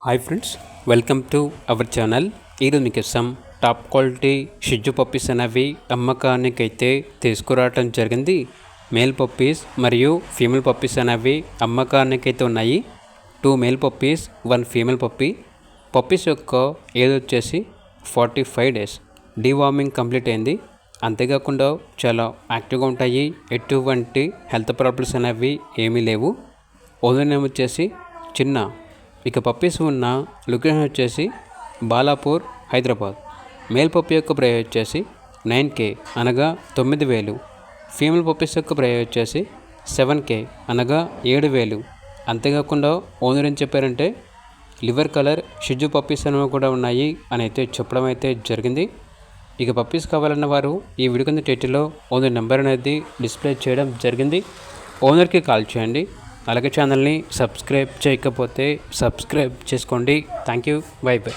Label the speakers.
Speaker 1: Hi friends, welcome to our channel. ఈరోజు మీకోసం top quality షిజ్జు puppies అనేవి అమ్మకానికైతే తీసుకురావటం జరిగింది. మేల్ పప్పీస్ మరియు ఫీమేల్ పప్పీస్ అనేవి అమ్మకానికైతే ఉన్నాయి. 2 male puppies 1 female puppy. Puppies యొక్క ఏజ్ వచ్చేసి 45 డేస్. డీవార్మింగ్ కంప్లీట్ అయింది. అంతేకాకుండా చాలా యాక్టివ్గా ఉంటాయి. ఎటువంటి హెల్త్ ప్రాబ్లమ్స్ అనేవి ఏమీ లేవు. ఓనర్ నేమ్ వచ్చేసి చిన్న. ఇక పప్పీస్ ఉన్న లొకేషన్ వచ్చేసి బాలాపూర్, హైదరాబాద్. మేల్ పప్పీ యొక్క ప్రైస్ వచ్చేసి 9K అనగా 9,000. ఫీమేల్ పప్పీస్ యొక్క ప్రైస్ వచ్చేసి 7K అనగా 7,000. అంతేకాకుండా ఓనర్ ఏం చెప్పారంటే లివర్ కలర్ షిజ్జు పప్పీస్ అనేవి కూడా ఉన్నాయి అని అయితే చెప్పడం అయితే జరిగింది. ఇక పప్పీస్ కావాలన్న వారు ఈ వీడియో కింద టైటిల్లో ఓనర్ నెంబర్ అనేది డిస్ప్లే చేయడం జరిగింది. ఓనర్కి కాల్ చేయండి. అలాగే ఛానల్ని సబ్స్క్రైబ్ చేయకపోతే సబ్స్క్రైబ్ చేసుకోండి. Thank you. By by.